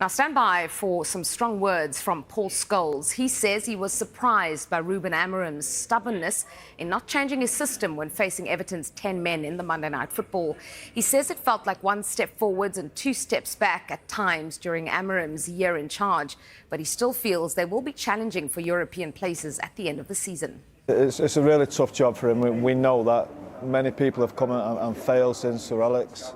Now stand by for some strong words from Paul Scholes. He says he was surprised by Ruben Amorim's stubbornness in not changing his system when facing Everton's 10 men in the Monday Night Football. He says it felt like one step forwards and two steps back at times during Amorim's year in charge, but he still feels they will be challenging for European places at the end of the season. It's a really tough job for him. We know that many people have come and failed since Sir Alex.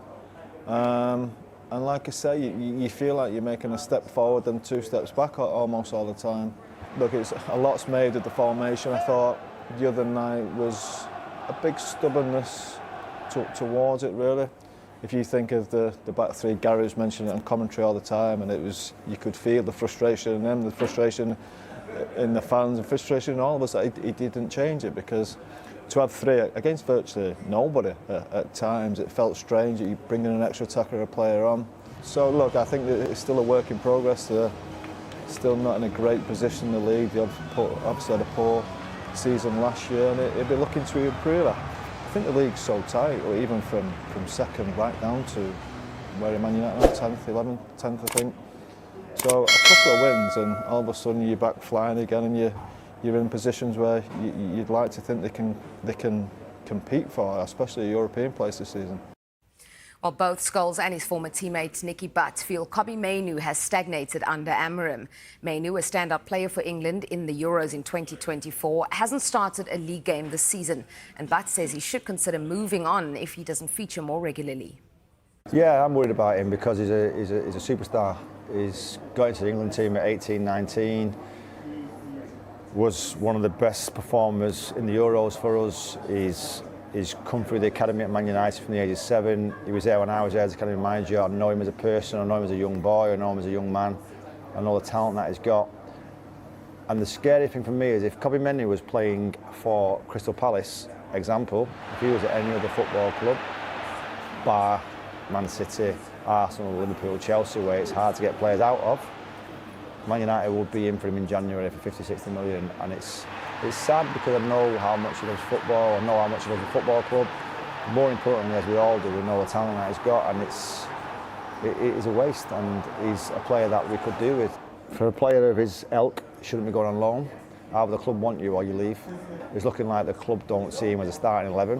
And like I say, you feel like you're making a step forward and two steps back almost all the time. Look, it's a lot's made of the formation. I thought the other night was a big stubbornness towards it, really. If you think of the back three, Gary was mentioning it on commentary all the time, and you could feel the frustration in them, the frustration in the fans, and frustration in all of us that he didn't change it, because to have three against virtually nobody at times, it felt strange that you bring in an extra attacker or a player on. So look, I think that it's still a work in progress. They're still not in a great position in the league. They obviously had a poor season last year, and it'll be looking to improve. I think the league's so tight, or even from second right down to where Man United are, 10th, 11th, 10th, I think. So a couple of wins, and all of a sudden you're back flying again, and you're in positions where you'd like to think they can compete for, especially a European place this season. Well, both Scholes and his former teammate Nicky feel Kobbie Mainoo has stagnated under Amorim. Mainoo, a stand-up player for England in the Euros in 2024, hasn't started a league game this season, and Butt says he should consider moving on if he doesn't feature more regularly. Yeah, I'm worried about him because he's a superstar. He's got into the England team at 18, 19. Was one of the best performers in the Euros for us. He's come through the academy at Man United from the age of 7. He was there when I was there as academy manager. I know him as a person, I know him as a young boy, I know him as a young man. I know the talent that he's got. And the scary thing for me is if Kobbie Mainoo was playing for Crystal Palace, example, if he was at any other football club, bar Man City, Arsenal, Liverpool, Chelsea, where it's hard to get players out of, Man United would be in for him in January for 50-60 million, and it's sad because I know how much he loves football, I know how much he loves the football club. More importantly, as we all do, we know the talent that he's got, and it is a waste, and he's a player that we could do with. For a player of his ilk, shouldn't be going on loan. Either the club want you or you leave. It's looking like the club don't see him as a starting 11,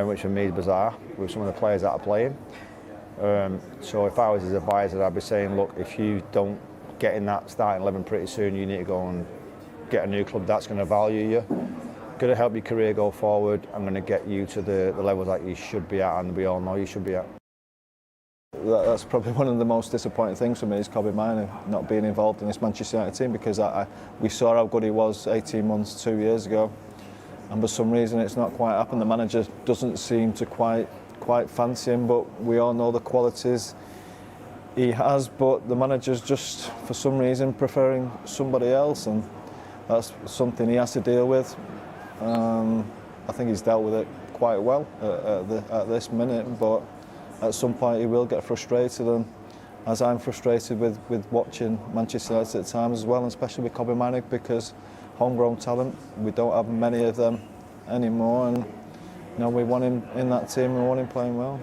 which for me is bizarre with some of the players that are playing. So if I was his advisor, I'd be saying, look, if you don't get in that starting 11 pretty soon, you need to go and get a new club that's going to value you, going to help your career go forward, and going to get you to the levels that you should be at, and we all know you should be at. That's probably one of the most disappointing things for me is Kobbie Mainoo not being involved in this Manchester United team, because we saw how good he was 18 months, 2 years ago, and for some reason it's not quite happened. The manager doesn't seem to quite fancy him, but we all know the qualities he has, but the manager's just for some reason preferring somebody else, and that's something he has to deal with. I think he's dealt with it quite well at this minute, but at some point he will get frustrated, and as I'm frustrated with watching Manchester United at times as well, and especially with Kobbie Mainoo, because homegrown talent, we don't have many of them anymore, and we want him in that team, we want him playing well.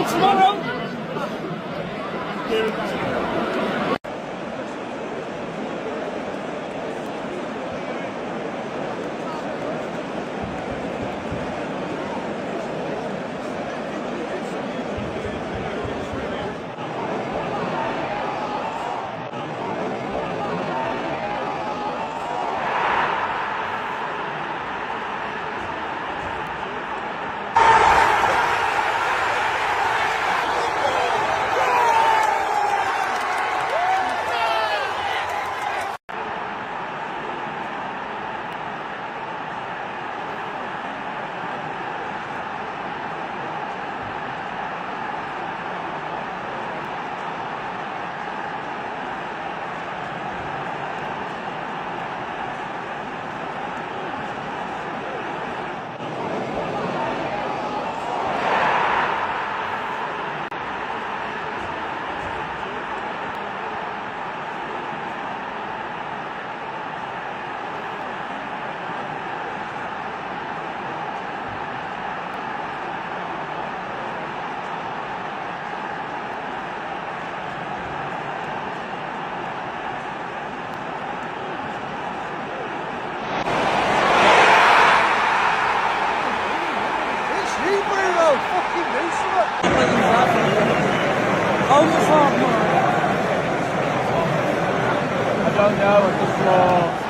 Tomorrow. I don't know, at the floor.